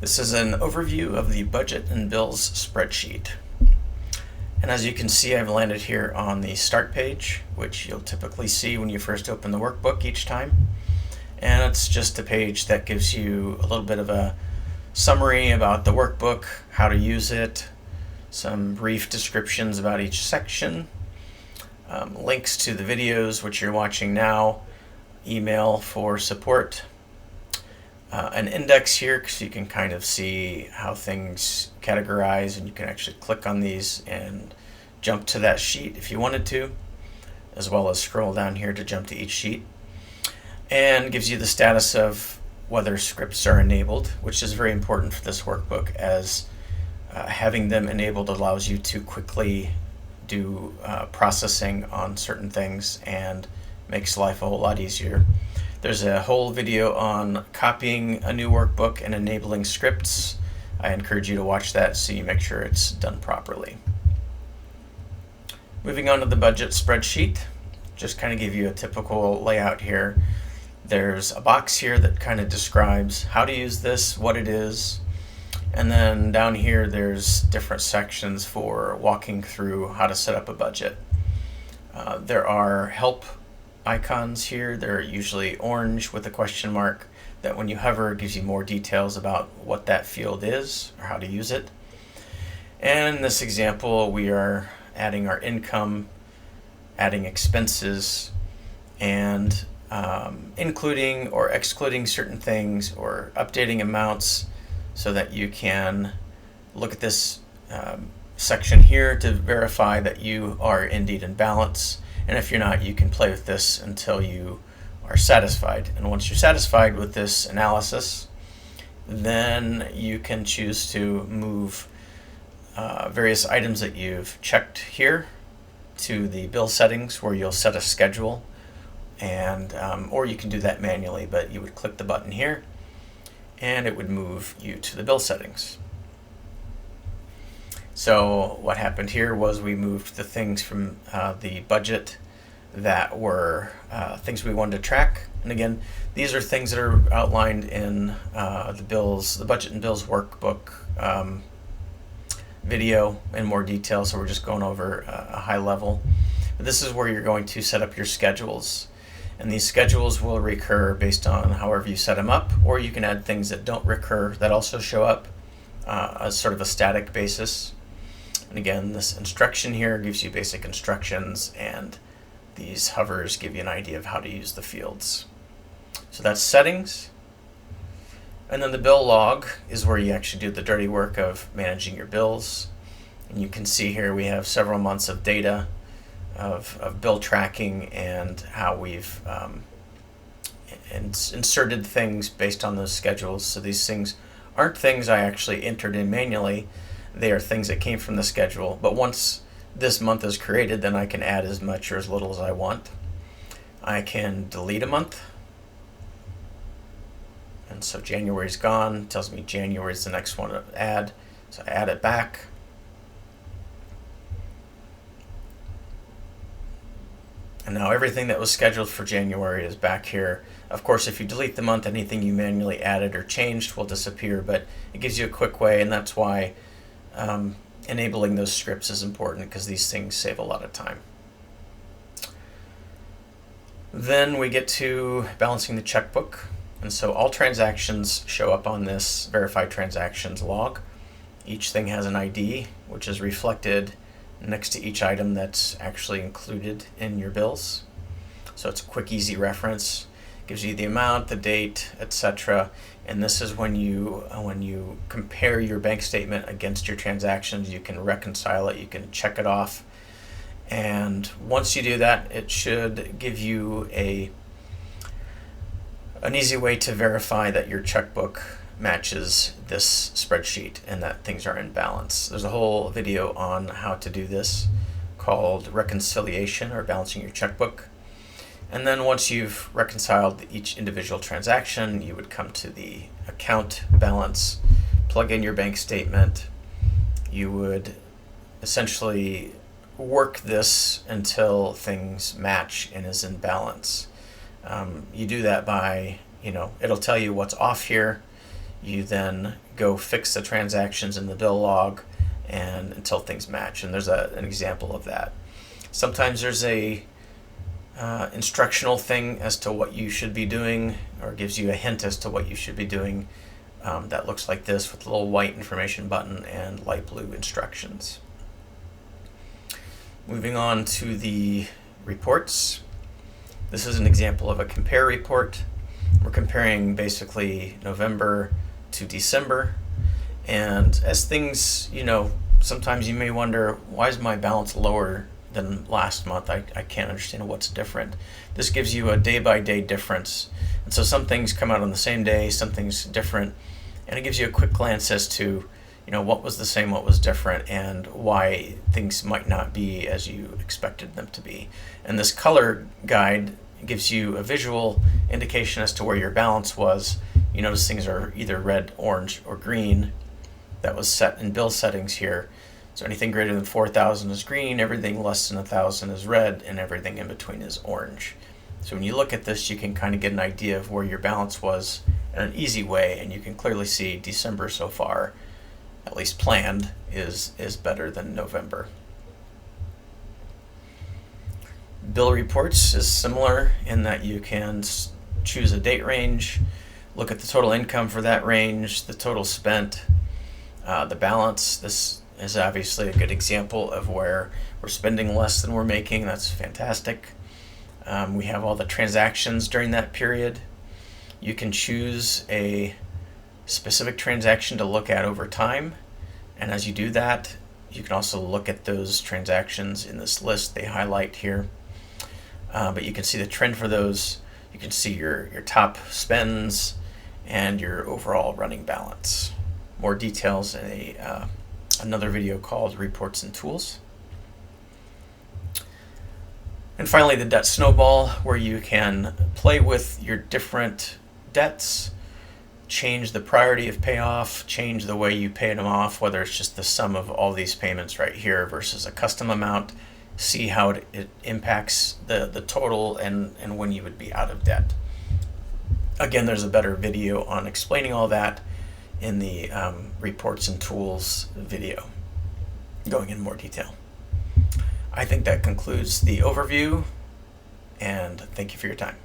This is an overview of the budget and bills spreadsheet. And as you can see, I've landed here on the start page, which you'll typically see when you first open the workbook each time. And it's just a page that gives you a little bit of a summary about the workbook, how to use it, some brief descriptions about each section, links to the videos which you're watching now, email for support, an index here so you can kind of see how things categorize, and you can actually click on these and jump to that sheet if you wanted to, as well as scroll down here to jump to each sheet, and gives you the status of whether scripts are enabled, which is very important for this workbook, as having them enabled allows you to quickly do processing on certain things and makes life a whole lot easier. There's a whole video on copying a new workbook and enabling scripts. I encourage you to watch that so you make sure it's done properly. Moving on to the budget spreadsheet, just kind of give you a typical layout here. There's a box here that kind of describes how to use this, what it is, and then down here there's different sections for walking through how to set up a budget. There are help icons here. They're usually orange with a question mark that when you hover gives you more details about what that field is or how to use it. And in this example we are adding our income, adding expenses, and including or excluding certain things or updating amounts so that you can look at this section here to verify that you are indeed in balance. And if you're not, you can play with this until you are satisfied. And once you're satisfied with this analysis, then you can choose to move various items that you've checked here to the bill settings, where you'll set a schedule, and or you can do that manually, but you would click the button here and it would move you to the bill settings. So what happened here was we moved the things from the budget that were things we wanted to track. And again, these are things that are outlined in the budget and bills workbook video in more detail, so we're just going over a high level. But this is where you're going to set up your schedules. And these schedules will recur based on however you set them up, or you can add things that don't recur that also show up as sort of a static basis. And again, this instruction here gives you basic instructions, and these hovers give you an idea of how to use the fields. So that's settings. And then the bill log is where you actually do the dirty work of managing your bills. And you can see here we have several months of data of bill tracking and how we've inserted things based on those schedules. So these things aren't things I actually entered in manually. They are things that came from the schedule. But once this month is created, then I can add as much or as little as I want. I can delete a month. And so January's gone. It tells me January is the next one to add. So I add it back. And now everything that was scheduled for January is back here. Of course, if you delete the month, anything you manually added or changed will disappear, but it gives you a quick way, and that's why enabling those scripts is important, because these things save a lot of time. Then we get to balancing the checkbook. And so all transactions show up on this verified transactions log. Each thing has an ID, which is reflected next to each item that's actually included in your bills. So it's a quick, easy reference. Gives you the amount, the date, etc. And this is when you compare your bank statement against your transactions, you can reconcile it, you can check it off. And once you do that, it should give you an easy way to verify that your checkbook matches this spreadsheet and that things are in balance. There's a whole video on how to do this called reconciliation, or balancing your checkbook. And then once you've reconciled each individual transaction, you would come to the account balance, plug in your bank statement. You would essentially work this until things match and is in balance. You do that by, it'll tell you what's off here. you then go fix the transactions in the bill log and until things match. And there's an example of that. Sometimes there's a instructional thing as to what you should be doing, or gives you a hint as to what you should be doing. That looks like this with a little white information button and light blue instructions. Moving on to the reports. This is an example of a compare report. We're comparing basically November to December. And as things, sometimes you may wonder, why is my balance lower than last month? I can't understand what's different. This gives you a day-by-day difference. And so some things come out on the same day, some things different. And it gives you a quick glance as to what was the same, what was different, and why things might not be as you expected them to be. And this color guide gives you a visual indication as to where your balance was. You notice things are either red, orange, or green. That was set in bill settings here. So anything greater than 4,000 is green, everything less than 1,000 is red, and everything in between is orange. So when you look at this, you can kind of get an idea of where your balance was in an easy way, and you can clearly see December so far, at least planned, is better than November. Bill reports is similar in that you can choose a date range, look at the total income for that range, the total spent, the balance. This is obviously a good example of where we're spending less than we're making. That's fantastic. We have all the transactions during that period. You can choose a specific transaction to look at over time, and as you do that, you can also look at those transactions in this list they highlight here. But you can see the trend for those. You can see your top spends and your overall running balance. More details in another video called Reports and Tools. And finally, the debt snowball, where you can play with your different debts, change the priority of payoff, change the way you pay them off, whether it's just the sum of all these payments right here versus a custom amount, see how it impacts the total and when you would be out of debt. Again, there's a better video on explaining all that in the Reports and Tools video, going in more detail. I think that concludes the overview, and thank you for your time.